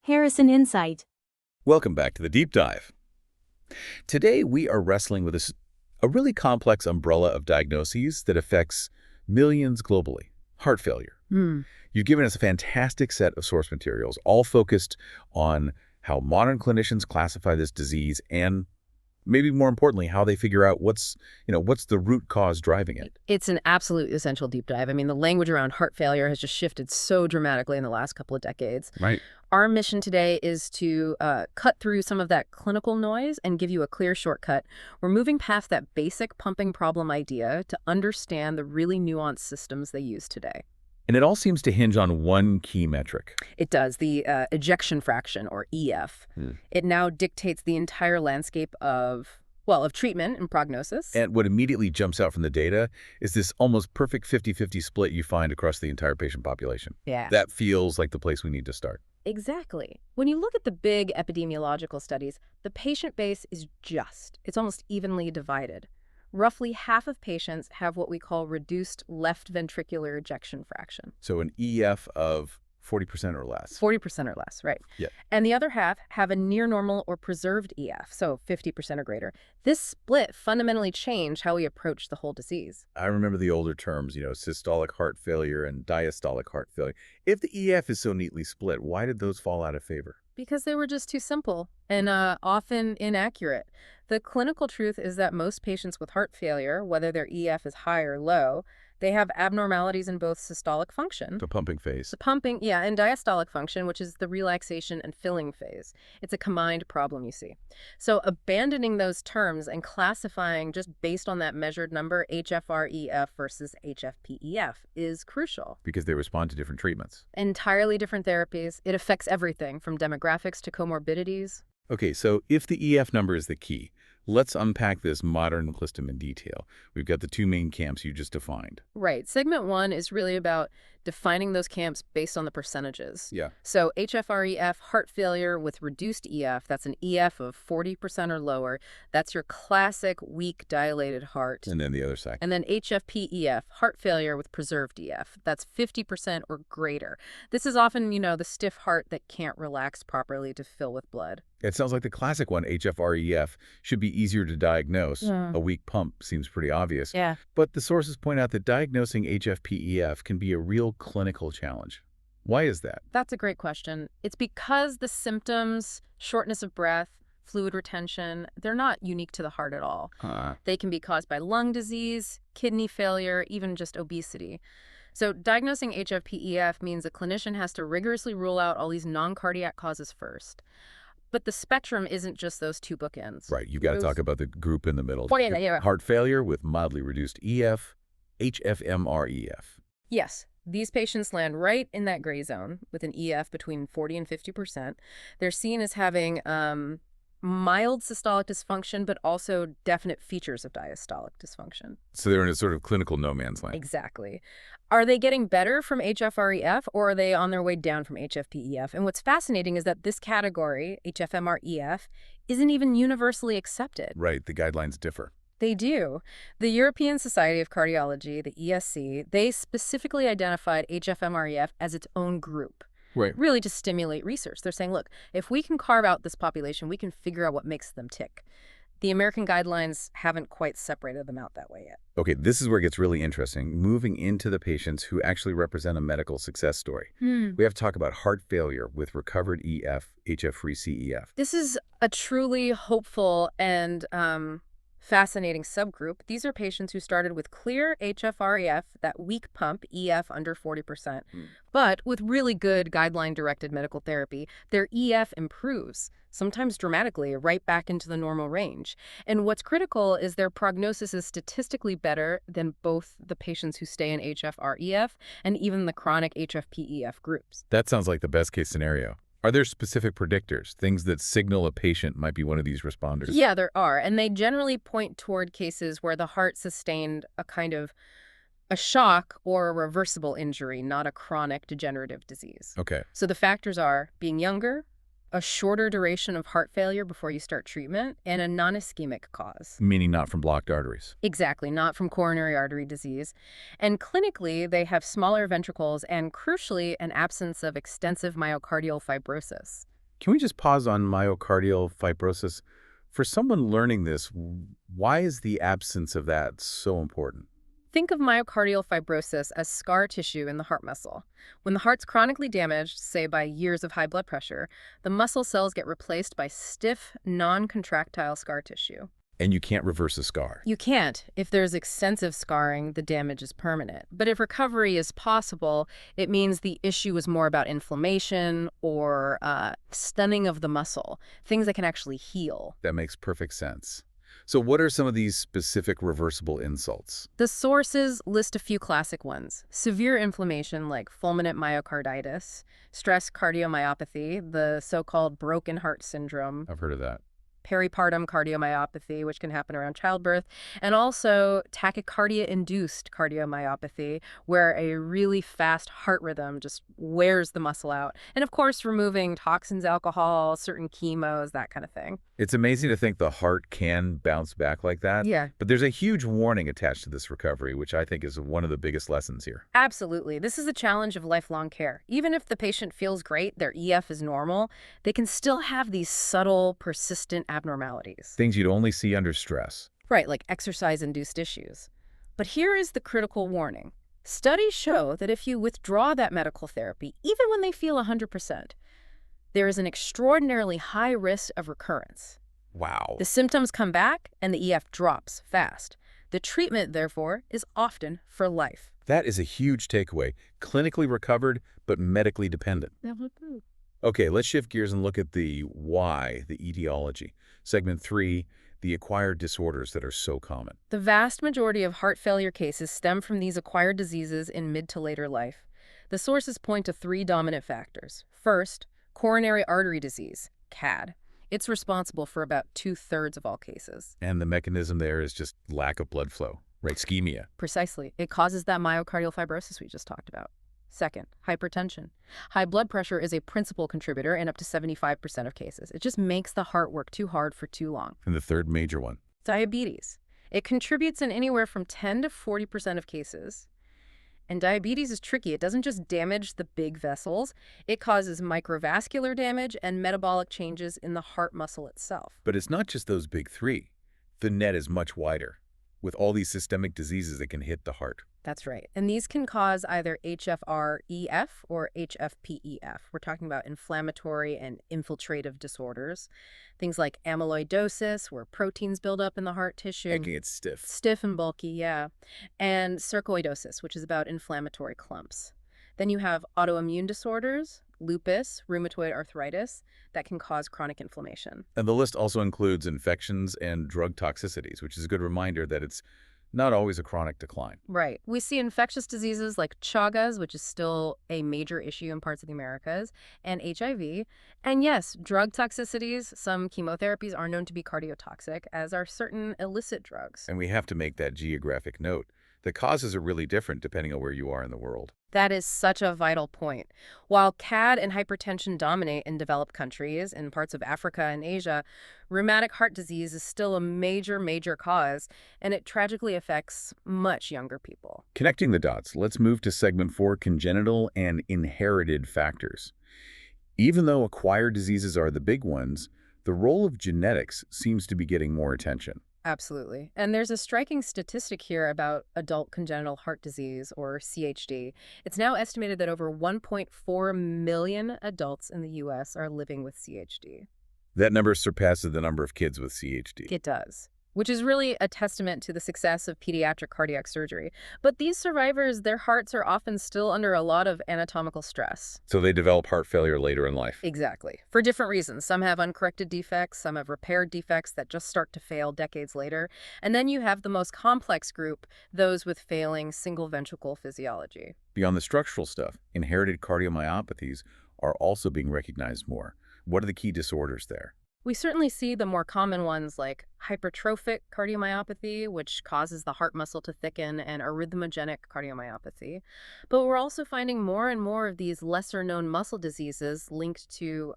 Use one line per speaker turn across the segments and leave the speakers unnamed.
Harrison Insight.
Welcome back to the Deep Dive. Today, we are wrestling with a really complex umbrella of diagnoses that affects millions globally. Heart failure. You've given us a fantastic set of source materials, all focused on how modern clinicians classify this disease and, maybe more importantly, how they figure out what's the root cause driving it.
It's an absolute essential deep dive. I mean, the language around heart failure has just shifted so dramatically in the last couple of decades.
Right.
Our mission today is to cut through some of that clinical noise and give you a clear shortcut. We're moving past that basic pumping problem idea to understand the really nuanced systems they use today.
And it all seems to hinge on one key metric.
It does, the ejection fraction, or EF. It now dictates the entire landscape of treatment and prognosis.
And what immediately jumps out from the data is this almost perfect 50-50 split you find across the entire patient population.
Yeah.
That feels like the place we need to start.
Exactly. When you look at the big epidemiological studies, the patient base is it's almost evenly divided. Roughly half of patients have what we call reduced left ventricular ejection fraction.
So an EF of 40% or less.
40% or less, right.
Yeah.
And the other half have a near normal or preserved EF, so 50% or greater. This split fundamentally changed how we approach the whole disease.
I remember the older terms, systolic heart failure and diastolic heart failure. If the EF is so neatly split, why did those fall out of favor?
Because they were just too simple and often inaccurate. The clinical truth is that most patients with heart failure, whether their EF is high or low, they have abnormalities in both systolic function.
The pumping phase.
The pumping, yeah, and diastolic function, which is the relaxation and filling phase. It's a combined problem, you see. So abandoning those terms and classifying just based on that measured number, HFrEF versus HFpEF, is crucial.
Because they respond to different treatments.
Entirely different therapies. It affects everything from demographics to comorbidities.
Okay, so if the EF number is the key, let's unpack this modern system in detail. We've got the two main camps you just defined.
Right. Segment 1 is really about defining those camps based on the percentages.
Yeah.
So HFrEF, heart failure with reduced EF, that's an EF of 40% or lower. That's your classic weak dilated heart.
And then the other side.
And then HFpEF, heart failure with preserved EF. That's 50% or greater. This is often, the stiff heart that can't relax properly to fill with blood.
It sounds like the classic one, HFrEF, should be easier to diagnose. A weak pump seems pretty obvious.
Yeah.
But the sources point out that diagnosing HFpEF can be a real clinical challenge. Why is that?
That's a great question. It's because the symptoms, shortness of breath, fluid retention, they're not unique to the heart at all. They can be caused by lung disease, kidney failure, even just obesity. So diagnosing HFpEF means a clinician has to rigorously rule out all these non-cardiac causes first. But the spectrum isn't just those two bookends.
Right. You've got to talk about the group in the middle.
Oh, yeah.
Heart failure with mildly reduced EF, HFmrEF.
Yes. These patients land right in that gray zone with an EF between 40 and 50%. They're seen as having mild systolic dysfunction, but also definite features of diastolic dysfunction.
So they're in a sort of clinical no man's land.
Exactly. Are they getting better from HFrEF, or are they on their way down from HFpEF? And what's fascinating is that this category, HFmrEF, isn't even universally accepted.
Right. The guidelines differ.
They do. The European Society of Cardiology, the ESC, they specifically identified HFmrEF as its own group.
Right.
Really to stimulate research. They're saying, look, if we can carve out this population, we can figure out what makes them tick. The American guidelines haven't quite separated them out that way yet.
Okay, this is where it gets really interesting. Moving into the patients who actually represent a medical success story. We have to talk about heart failure with recovered EF, HF-free CEF.
This is a truly hopeful and fascinating subgroup. These are patients who started with clear HFrEF, that weak pump EF under 40%. But with really good guideline-directed medical therapy, their EF improves, sometimes dramatically, right back into the normal range. And what's critical is their prognosis is statistically better than both the patients who stay in HFrEF and even the chronic HFpEF groups.
That sounds like the best-case scenario. Are there specific predictors, things that signal a patient might be one of these responders?
Yeah, there are. And they generally point toward cases where the heart sustained a shock or a reversible injury, not a chronic degenerative disease.
Okay.
So the factors are being younger, a shorter duration of heart failure before you start treatment, and a non-ischemic cause.
Meaning not from blocked arteries.
Exactly, not from coronary artery disease. And clinically, they have smaller ventricles and, crucially, an absence of extensive myocardial fibrosis.
Can we just pause on myocardial fibrosis? For someone learning this, why is the absence of that so important?
Think of myocardial fibrosis as scar tissue in the heart muscle. When the heart's chronically damaged, say by years of high blood pressure, the muscle cells get replaced by stiff, non-contractile scar tissue.
And you can't reverse a scar.
You can't. If there's extensive scarring, the damage is permanent. But if recovery is possible, it means the issue is more about inflammation or stunning of the muscle, things that can actually heal.
That makes perfect sense. So what are some of these specific reversible insults?
The sources list a few classic ones. Severe inflammation like fulminant myocarditis, stress cardiomyopathy, the so-called broken heart syndrome,
I've heard of that.
peripartum cardiomyopathy, which can happen around childbirth, and also tachycardia-induced cardiomyopathy, where a really fast heart rhythm just wears the muscle out. And of course, removing toxins, alcohol, certain chemos, that kind of thing.
It's amazing to think the heart can bounce back like that.
Yeah.
But there's a huge warning attached to this recovery, which I think is one of the biggest lessons here.
Absolutely. This is a challenge of lifelong care. Even if the patient feels great, their EF is normal, they can still have these subtle, persistent abnormalities.
Things you'd only see under stress.
Right, like exercise-induced issues. But here is the critical warning. Studies show that if you withdraw that medical therapy, even when they feel 100%, there is an extraordinarily high risk of recurrence.
Wow.
The symptoms come back and the EF drops fast. The treatment, therefore, is often for life.
That is a huge takeaway. Clinically recovered, but medically dependent. Okay, let's shift gears and look at the why, the etiology. Segment 3, the acquired disorders that are so common.
The vast majority of heart failure cases stem from these acquired diseases in mid to later life. The sources point to 3 dominant factors. First, coronary artery disease, CAD. It's responsible for about 2/3 of all cases.
And the mechanism there is just lack of blood flow, right? Ischemia.
Precisely. It causes that myocardial fibrosis we just talked about. Second, hypertension. High blood pressure is a principal contributor in up to 75% of cases. It just makes the heart work too hard for too long.
And the third major one.
Diabetes. It contributes in anywhere from 10 to 40% of cases. And diabetes is tricky. It doesn't just damage the big vessels. It causes microvascular damage and metabolic changes in the heart muscle itself.
But it's not just those big 3. The net is much wider, with all these systemic diseases that can hit the heart.
That's right. And these can cause either HFrEF or HFpEF. We're talking about inflammatory and infiltrative disorders. Things like amyloidosis, where proteins build up in the heart tissue.
Making it stiff.
Stiff and bulky, yeah. And sarcoidosis, which is about inflammatory clumps. Then you have autoimmune disorders, lupus, rheumatoid arthritis, that can cause chronic inflammation.
And the list also includes infections and drug toxicities, which is a good reminder that it's not always a chronic decline.
Right. We see infectious diseases like Chagas, which is still a major issue in parts of the Americas, and HIV. And yes, drug toxicities, some chemotherapies are known to be cardiotoxic, as are certain illicit drugs.
And we have to make that geographic note. The causes are really different depending on where you are in the world.
That is such a vital point. While CAD and hypertension dominate in developed countries and parts of Africa and Asia, rheumatic heart disease is still a major cause, and it tragically affects much younger people.
Connecting the dots, let's move to segment 4, congenital and inherited factors. Even though acquired diseases are the big ones, the role of genetics seems to be getting more attention.
Absolutely. And there's a striking statistic here about adult congenital heart disease, or CHD. It's now estimated that over 1.4 million adults in the U.S. are living with CHD.
That number surpasses the number of kids with CHD.
It does, which is really a testament to the success of pediatric cardiac surgery. But these survivors, their hearts are often still under a lot of anatomical stress.
So they develop heart failure later in life.
Exactly. For different reasons. Some have uncorrected defects, some have repaired defects that just start to fail decades later. And then you have the most complex group, those with failing single ventricle physiology.
Beyond the structural stuff, inherited cardiomyopathies are also being recognized more. What are the key disorders there?
We certainly see the more common ones like hypertrophic cardiomyopathy, which causes the heart muscle to thicken, and arrhythmogenic cardiomyopathy. But we're also finding more and more of these lesser-known muscle diseases linked to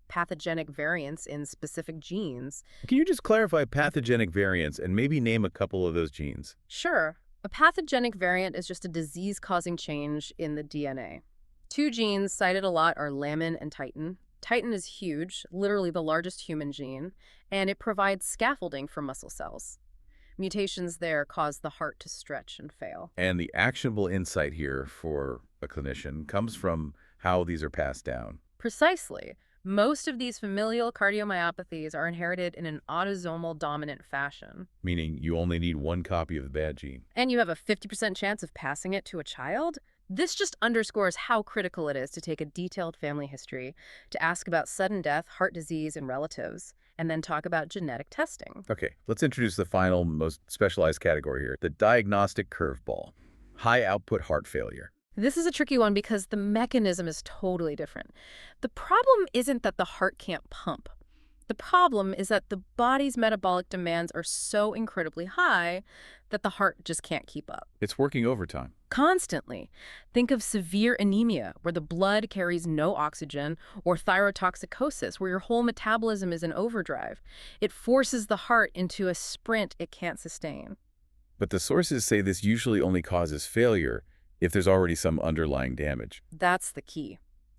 pathogenic variants in specific genes.
Can you just clarify pathogenic variants and maybe name a couple of those genes?
Sure. A pathogenic variant is just a disease-causing change in the DNA. 2 genes cited a lot are lamin and titin. Titin is huge, literally the largest human gene, and it provides scaffolding for muscle cells. Mutations there cause the heart to stretch and fail.
And the actionable insight here for a clinician comes from how these are passed down.
Precisely. Most of these familial cardiomyopathies are inherited in an autosomal dominant fashion.
Meaning you only need one copy of the bad gene.
And you have a 50% chance of passing it to a child? This just underscores how critical it is to take a detailed family history, to ask about sudden death, heart disease, and relatives, and then talk about genetic testing.
Okay, let's introduce the final, most specialized category here, the diagnostic curveball, high output heart failure.
This is a tricky one because the mechanism is totally different. The problem isn't that the heart can't pump. The problem is that the body's metabolic demands are so incredibly high that the heart just can't keep up.
It's working overtime.
Constantly. Think of severe anemia, where the blood carries no oxygen, or thyrotoxicosis, where your whole metabolism is in overdrive. It forces the heart into a sprint it can't sustain.
But the sources say this usually only causes failure if there's already some underlying damage.
That's the key.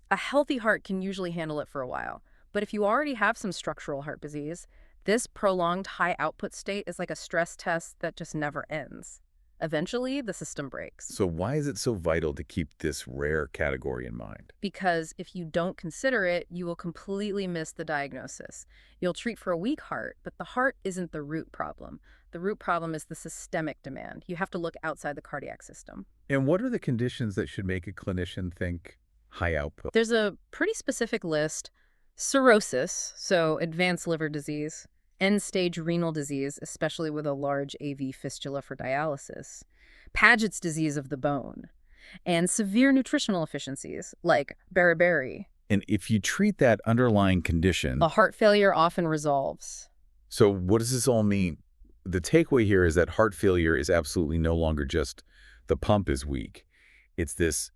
A healthy heart can usually handle it for a while. But if you already have some structural heart disease, this prolonged high output state is like a stress test that just never ends. Eventually, the system breaks.
So why is it so vital to keep this rare category in mind?
Because if you don't consider it, you will completely miss the diagnosis. You'll treat for a weak heart, but the heart isn't the root problem. The root problem is the systemic demand. You have to look outside the cardiac system.
And what are the conditions that should make a clinician think high output?
There's a pretty specific list. Cirrhosis, so advanced liver disease, end-stage renal disease, especially with a large AV fistula for dialysis, Paget's disease of the bone, and severe nutritional deficiencies like beriberi.
And if you treat that underlying condition...
The heart failure often resolves.
So what does this all mean? The takeaway here is that heart failure is absolutely no longer just the pump is weak. It's this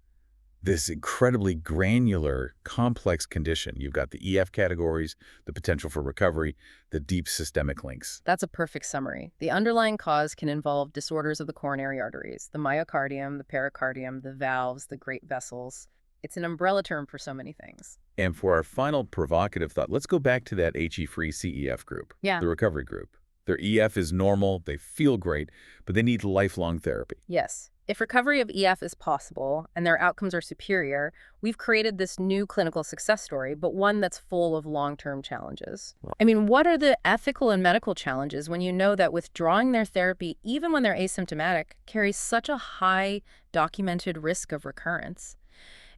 incredibly granular, complex condition. You've got the EF categories, the potential for recovery, the deep systemic links.
That's a perfect summary. The underlying cause can involve disorders of the coronary arteries, the myocardium, the pericardium, the valves, the great vessels. It's an umbrella term for so many things.
And for our final provocative thought, let's go back to that HE-free CEF group, the recovery group. Their EF is normal, they feel great, but they need lifelong therapy.
Yes. If recovery of EF is possible and their outcomes are superior, we've created this new clinical success story, but one that's full of long-term challenges. I mean, what are the ethical and medical challenges when you know that withdrawing their therapy, even when they're asymptomatic, carries such a high documented risk of recurrence?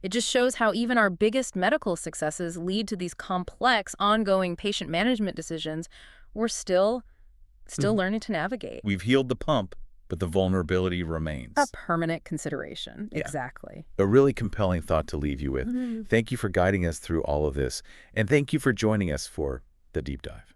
It just shows how even our biggest medical successes lead to these complex, ongoing patient management decisions we're still learning to navigate.
We've healed the pump, but the vulnerability remains.
A permanent consideration. Yeah. Exactly.
A really compelling thought to leave you with. Thank you for guiding us through all of this. And thank you for joining us for the deep dive.